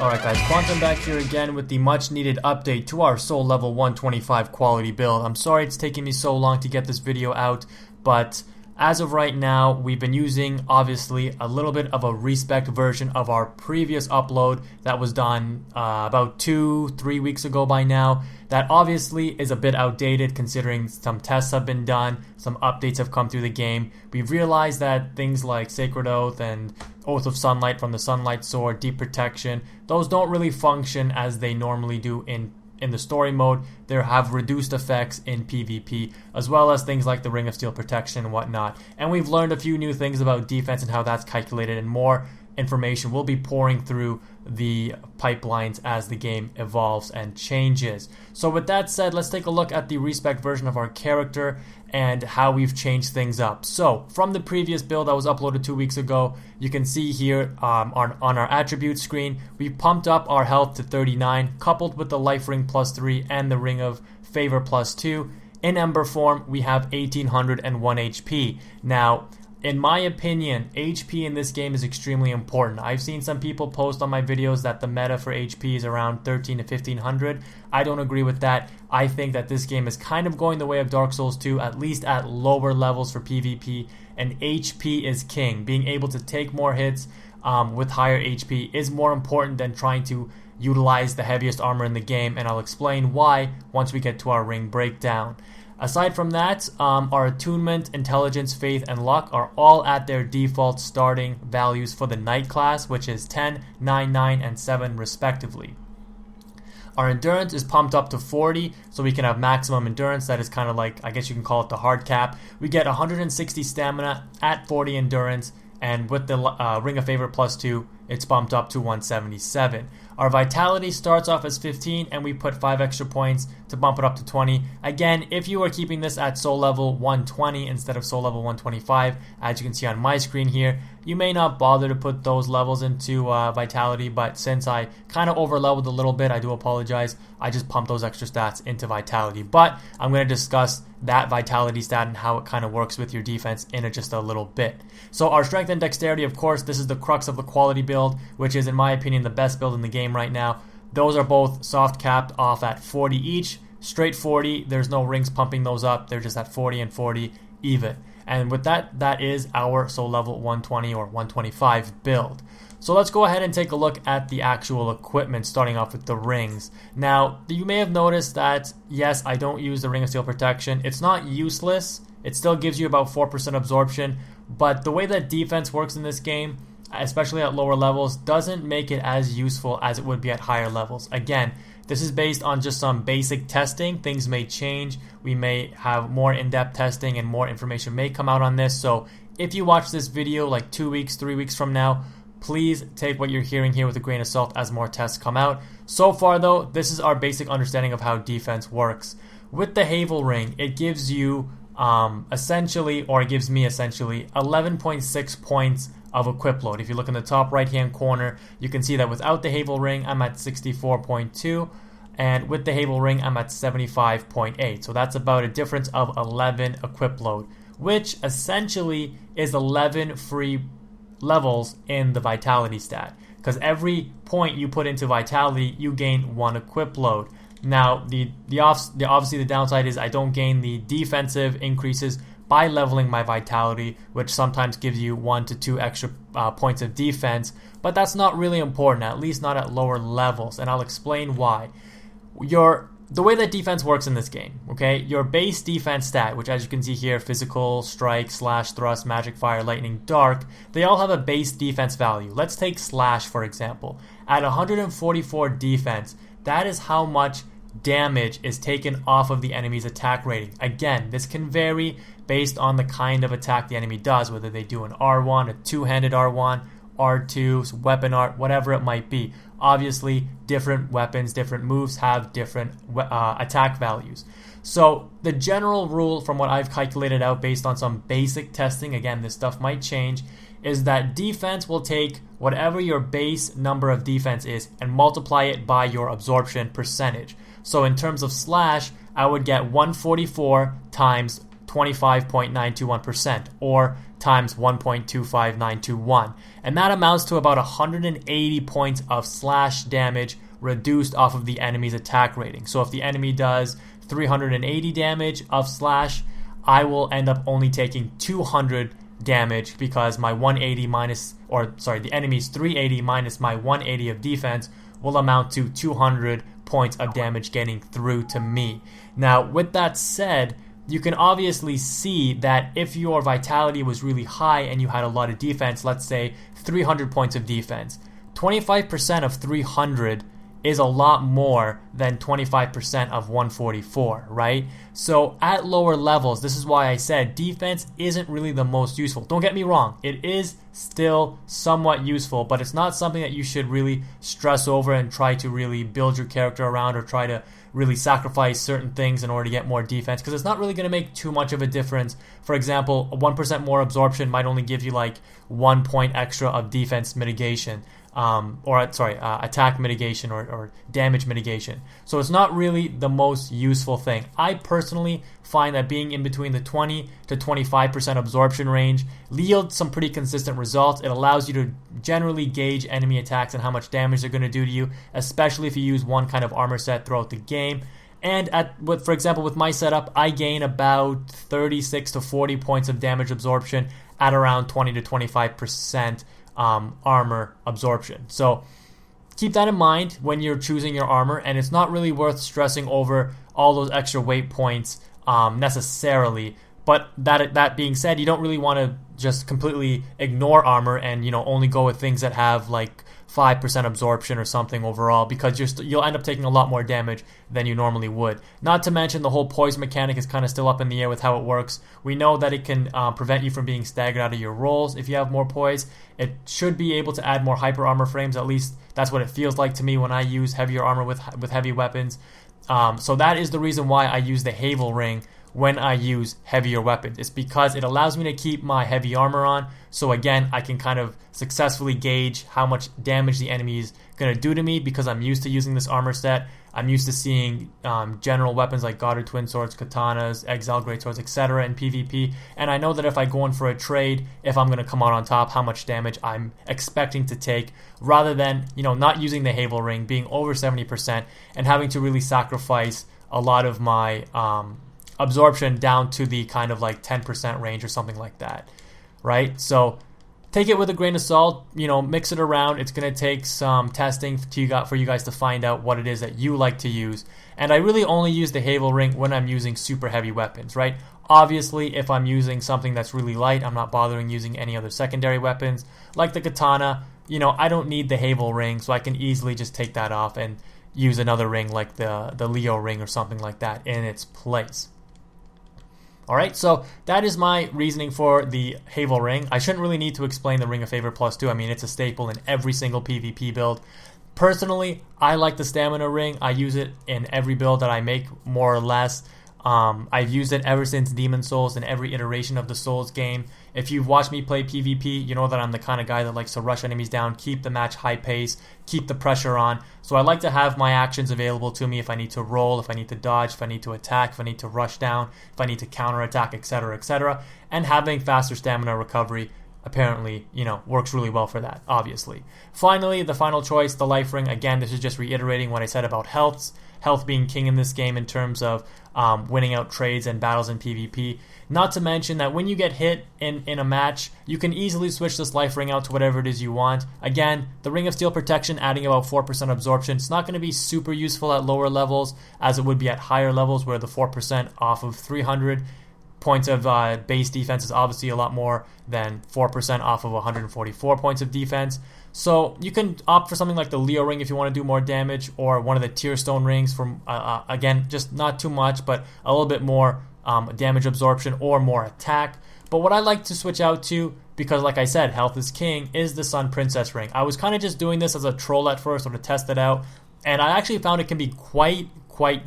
Alright guys, Quantum back here again with the much needed update to our Soul Level 125 quality build. I'm sorry it's taking me so long to get this video out, but as of right now, we've been using, obviously, a little bit of a respec version of our previous upload that was done about 2-3 weeks ago by now. That obviously is a bit outdated considering some tests have been done, some updates have come through the game. We've realized that things like Sacred Oath and Oath of Sunlight from the Sunlight Sword, Deep Protection, those don't really function as they normally do in the story mode. They have reduced effects in PvP, as well as things like the Ring of Steel protection and whatnot. And we've learned a few new things about defense and how that's calculated, and more information will be pouring through the pipelines as the game evolves and changes. So with that said, let's take a look at the respec version of our character and how we've changed things up. So from the previous build that was uploaded 2 weeks ago, you can see here on our attribute screen, we pumped up our health to 39, coupled with the life ring +3 and the ring of favor +2. In Ember form, we have 1801 HP. Now, in my opinion, HP in this game is extremely important. I've seen some people post on my videos that the meta for HP is around 13 to 1500. I don't agree with that. I think that this game is kind of going the way of Dark Souls 2, at least at lower levels for PvP, and HP is king. Being able to take more hits with higher HP is more important than trying to utilize the heaviest armor in the game, and I'll explain why once we get to our ring breakdown. Aside from that, our attunement, intelligence, faith, and luck are all at their default starting values for the knight class, which is 10, 9, 9, and 7 respectively. Our endurance is pumped up to 40, so we can have maximum endurance. That is kind of like, I guess you can call it the hard cap. We get 160 stamina at 40 endurance, and with the Ring of Favor +2, it's bumped up to 177. Our vitality starts off as 15, and we put 5 extra points to bump it up to 20. Again, if you are keeping this at soul level 120 instead of soul level 125, as you can see on my screen here, you may not bother to put those levels into vitality, but since I kind of over-leveled a little bit, I do apologize. I just pumped those extra stats into vitality. But I'm going to discuss that vitality stat and how it kind of works with your defense in just a little bit. So our strength and dexterity, of course, this is the crux of the quality build, which is, in my opinion, the best build in the game right now. Those are both soft capped off at 40 each, straight 40. There's no rings pumping those up. They're just at 40 and 40 even. And with that, that is our soul level 120 or 125 build. So let's go ahead and take a look at the actual equipment, starting off with the rings. Now, you may have noticed that, yes, I don't use the Ring of Steel protection. It's not useless. It still gives you about 4% absorption, but the way that defense works in this game, especially at lower levels, doesn't make it as useful as it would be at higher levels. Again, this is based on just some basic testing. Things may change. We may have more in-depth testing and more information may come out on this. So if you watch this video like 2 weeks, 3 weeks from now, please take what you're hearing here with a grain of salt as more tests come out. So far though, this is our basic understanding of how defense works. With the Havel Ring, it gives you essentially, or it gives me essentially, 11.6 points of equip load. If you look in the top right hand corner, you can see that without the Havel Ring, I'm at 64.2, and with the Havel Ring, I'm at 75.8. So that's about a difference of 11 equip load, which essentially is 11 free levels in the vitality stat, because every point you put into vitality, you gain 1 equip load. Now, obviously the downside is I don't gain the defensive increases by leveling my vitality, which sometimes gives you 1 to 2 extra points of defense, but that's not really important, at least not at lower levels, and I'll explain why. The way that defense works in this game, okay, your base defense stat, which as you can see here, physical, strike, slash, thrust, magic, fire, lightning, dark, they all have a base defense value. Let's take slash for example. At 144 defense, that is how much damage is taken off of the enemy's attack rating. Again, this can vary based on the kind of attack the enemy does, whether they do an R1, a two-handed R1, R2, weapon art, whatever it might be. Obviously, different weapons, different moves have different attack values. So the general rule from what I've calculated out based on some basic testing, again, this stuff might change, is that defense will take whatever your base number of defense is and multiply it by your absorption percentage. So in terms of slash, I would get 144 times 25.921%, or times 1.25921. And that amounts to about 180 points of slash damage reduced off of the enemy's attack rating. So if the enemy does 380 damage of slash, I will end up only taking 200 damage because my 180 minus, or sorry, the enemy's 380 minus my 180 of defense will amount to 200 points of damage getting through to me. Now, with that said, you can obviously see that if your vitality was really high and you had a lot of defense, let's say 300 points of defense, 25% of 300 is a lot more than 25% of 144, right? So at lower levels, this is why I said defense isn't really the most useful. Don't get me wrong, it is still somewhat useful, but it's not something that you should really stress over and try to really build your character around, or try to really sacrifice certain things in order to get more defense, because it's not really going to make too much of a difference. For example, 1% more absorption might only give you like 1 point extra of defense mitigation. Attack mitigation or damage mitigation. So it's not really the most useful thing. I personally find that being in between the 20 to 25% absorption range yields some pretty consistent results. It allows you to generally gauge enemy attacks and how much damage they're going to do to you, especially if you use one kind of armor set throughout the game. And for example, with my setup, I gain about 36 to 40 points of damage absorption at around 20 to 25% armor absorption. So keep that in mind when you're choosing your armor, and it's not really worth stressing over all those extra weight points necessarily. But that being said, you don't really want to just completely ignore armor and only go with things that have like 5% absorption or something overall, because you'll end up taking a lot more damage than you normally would. Not to mention the whole poise mechanic is kind of still up in the air with how it works. We know that it can prevent you from being staggered out of your rolls if you have more poise. It should be able to add more hyper armor frames, at least that's what it feels like to me when I use heavier armor with heavy weapons. So that is the reason why I use the Havel Ring when I use heavier weapons. It's because it allows me to keep my heavy armor on, so again, I can kind of successfully gauge how much damage the enemy is going to do to me, because I'm used to using this armor set. I'm used to seeing general weapons like Goddard Twin Swords, Katanas, Exile Greatswords, etc. in PvP, and I know that if I go in for a trade, if I'm going to come out on top, how much damage I'm expecting to take, rather than not using the Havel Ring, being over 70%, and having to really sacrifice a lot of my absorption down to the kind of like 10% range or something like that, right? So take it with a grain of salt, mix it around. It's going to take some testing for you guys to find out what it is that you like to use. And I really only use the Havel Ring when I'm using super heavy weapons, right? Obviously, if I'm using something that's really light, I'm not bothering using any other secondary weapons, like the Katana. I don't need the Havel Ring, so I can easily just take that off and use another ring like the Leo Ring or something like that in its place. Alright, so that is my reasoning for the Havel Ring. I shouldn't really need to explain the Ring of Favor Plus 2. I mean, it's a staple in every single PvP build. Personally, I like the Stamina Ring. I use it in every build that I make, more or less. I've used it ever since Demon Souls in every iteration of the Souls game. If you've watched me play PvP, you know that I'm the kind of guy that likes to rush enemies down, keep the match high pace, keep the pressure on. So I like to have my actions available to me if I need to roll, if I need to dodge, if I need to attack, if I need to rush down, if I need to counterattack, etc., etc. And having faster stamina recovery apparently, works really well for that, obviously. Finally, the final choice, the Life Ring. Again, this is just reiterating what I said about health being king in this game in terms of winning out trades and battles in PvP. Not to mention that when you get hit in a match, you can easily switch this Life Ring out to whatever it is you want. Again, the Ring of Steel Protection adding about 4% absorption. It's not going to be super useful at lower levels as it would be at higher levels, where the 4% off of 300 points of base defense is obviously a lot more than 4% off of 144 points of defense. So you can opt for something like the Leo Ring if you want to do more damage, or one of the Tear Stone Rings from, again, just not too much, but a little bit more damage absorption or more attack. But what I like to switch out to, because like I said, health is king, is the Sun Princess Ring. I was kind of just doing this as a troll at first, or to test it out, and I actually found it can be quite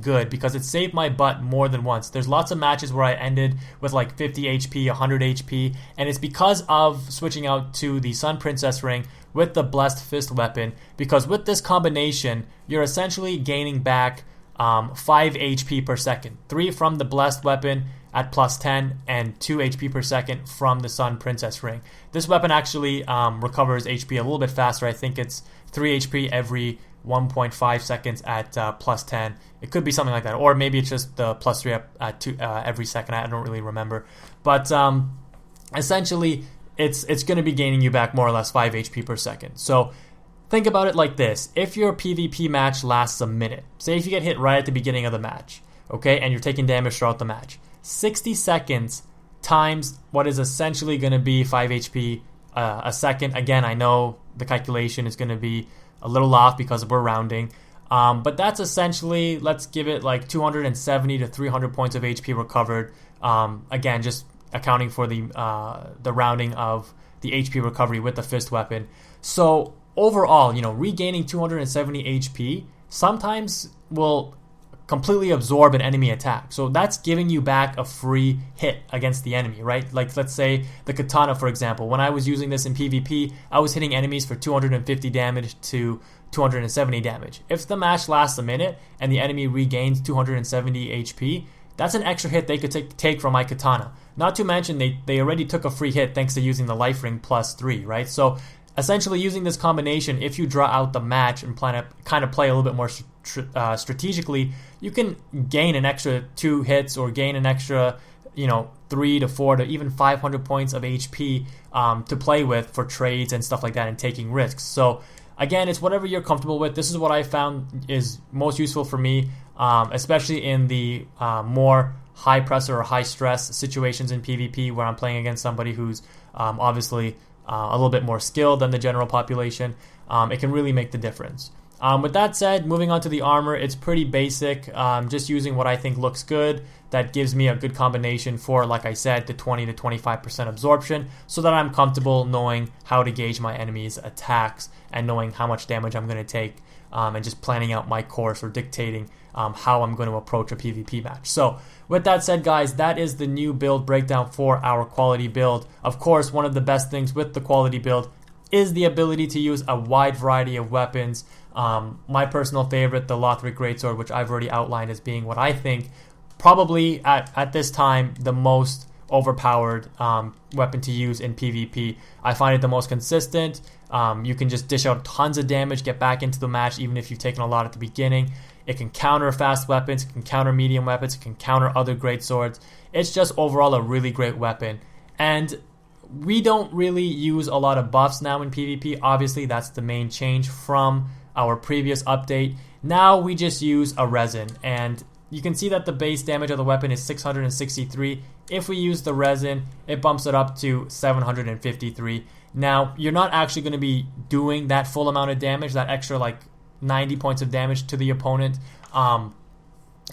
good, because it saved my butt more than once. There's lots of matches where I ended with like 50 HP, 100 HP, and it's because of switching out to the Sun Princess Ring with the Blessed Fist weapon, because with this combination, you're essentially gaining back 5 HP per second. 3 from the Blessed weapon, at plus 10 and 2 HP per second from the Sun Princess Ring. This weapon actually recovers HP a little bit faster. I think it's 3 HP every 1.5 seconds at plus 10. It could be something like that, or maybe it's just the plus 3 at 2 every second. I don't really remember, but essentially it's going to be gaining you back more or less 5 HP per second. So think about it like this: if your PvP match lasts a minute, say if you get hit right at the beginning of the match, okay, and you're taking damage throughout the match, 60 seconds times what is essentially going to be 5 HP a second. Again, I know the calculation is going to be a little off because we're rounding, but that's essentially, let's give it like 270 to 300 points of HP recovered. Again, just accounting for the rounding of the HP recovery with the fist weapon. So overall, regaining 270 HP sometimes will completely absorb an enemy attack. So that's giving you back a free hit against the enemy, right? Like, let's say the katana, for example. When I was using this in PvP, I was hitting enemies for 250 damage to 270 damage. If the match lasts a minute and the enemy regains 270 HP, that's an extra hit they could take from my katana. Not to mention they already took a free hit thanks to using the life ring plus 3, right? So essentially, using this combination, if you draw out the match and plan to kind of play a little bit more strategically, you can gain an extra 2 hits or gain an extra, 3 to 4 to even 500 points of HP to play with for trades and stuff like that and taking risks. So again, it's whatever you're comfortable with. This is what I found is most useful for me, especially in the more high pressure or high stress situations in PvP where I'm playing against somebody who's obviously a little bit more skilled than the general population. It can really make the difference. With that said, moving on to the armor, it's pretty basic. Just using what I think looks good. That gives me a good combination for, like I said, the 20 to 25% absorption, so that I'm comfortable knowing how to gauge my enemy's attacks and knowing how much damage I'm going to take, and just planning out my course or dictating how I'm going to approach a PvP match. So with that said, guys, that is the new build breakdown for our quality build. Of course, one of the best things with the quality build is the ability to use a wide variety of weapons. My personal favorite, the Lothric Greatsword, which I've already outlined as being what I think probably at this time the most overpowered weapon to use in PvP. I find it the most consistent. You can just dish out tons of damage, get back into the match even if you've taken a lot at the beginning. It can counter fast weapons, it can counter medium weapons, it can counter other great swords. It's just overall a really great weapon. And we don't really use a lot of buffs now in PvP. Obviously, that's the main change from our previous update. Now we just use a resin, and you can see that the base damage of the weapon is 663. If we use the resin, it bumps it up to 753. Now, you're not actually going to be doing that full amount of damage, that extra like 90 points of damage to the opponent,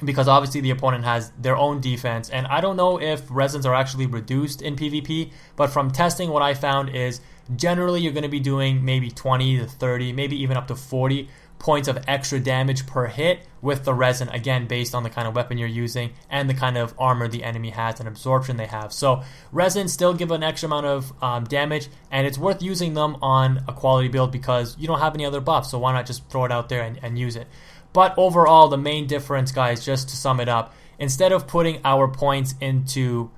because obviously the opponent has their own defense, and I don't know if resins are actually reduced in PvP, but from testing, what I found is generally you're going to be doing maybe 20 to 30, maybe even up to 40 points of extra damage per hit with the resin, again based on the kind of weapon you're using and the kind of armor the enemy has and absorption they have. So resins still give an extra amount of damage, and it's worth using them on a quality build because you don't have any other buffs, so why not just throw it out there and use it. But overall, the main difference, guys, just to sum it up, instead of putting our points into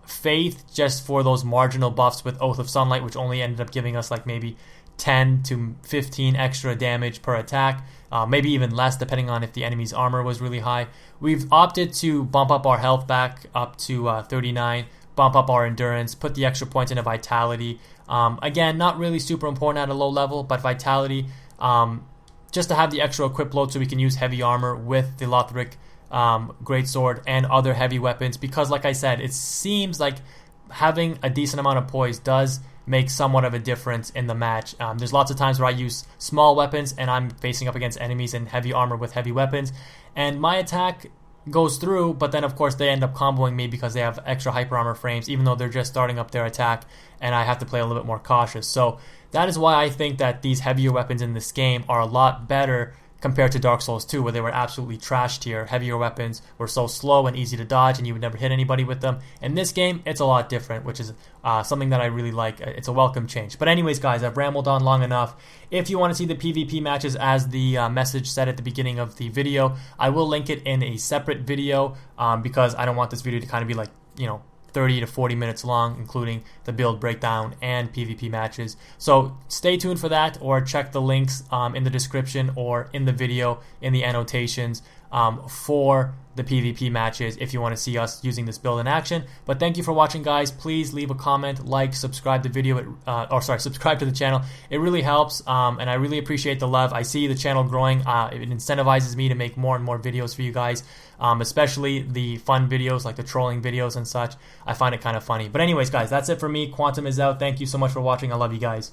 Faith just for those marginal buffs with Oath of Sunlight, which only ended up giving us like maybe 10 to 15 extra damage per attack, maybe even less depending on if the enemy's armor was really high, we've opted to bump up our health back up to 39, bump up our endurance, put the extra points into vitality. Again, not really super important at a low level, but vitality, just to have the extra equip load so we can use heavy armor with the Lothric Greatsword and other heavy weapons, because like I said, it seems like having a decent amount of poise does make somewhat of a difference in the match. There's lots of times where I use small weapons and I'm facing up against enemies in heavy armor with heavy weapons, and my attack goes through, but then of course they end up comboing me because they have extra hyper armor frames, even though they're just starting up their attack, and I have to play a little bit more cautious. So that is why I think that these heavier weapons in this game are a lot better compared to Dark Souls 2, where they were absolutely trash tier. Heavier weapons were so slow and easy to dodge, and you would never hit anybody with them. In this game, it's a lot different, which is something that I really like. It's a welcome change. But anyways, guys, I've rambled on long enough. If you want to see the PvP matches, as the message said at the beginning of the video, I will link it in a separate video because I don't want this video to kind of be like, 30 to 40 minutes long, including the build breakdown and PvP matches. So stay tuned for that, or check the links in the description or in the video in the annotations for the PvP matches if you want to see us using this build in action. But thank you for watching, guys. Please leave a comment, like, subscribe to the video, subscribe to the channel. It really helps, and I really appreciate the love. I see the channel growing. It incentivizes me to make more and more videos for you guys, especially the fun videos like the trolling videos and such. I find it kind of funny. But anyways, guys, that's it for me. Quantum is out. Thank you so much for watching. I love you guys.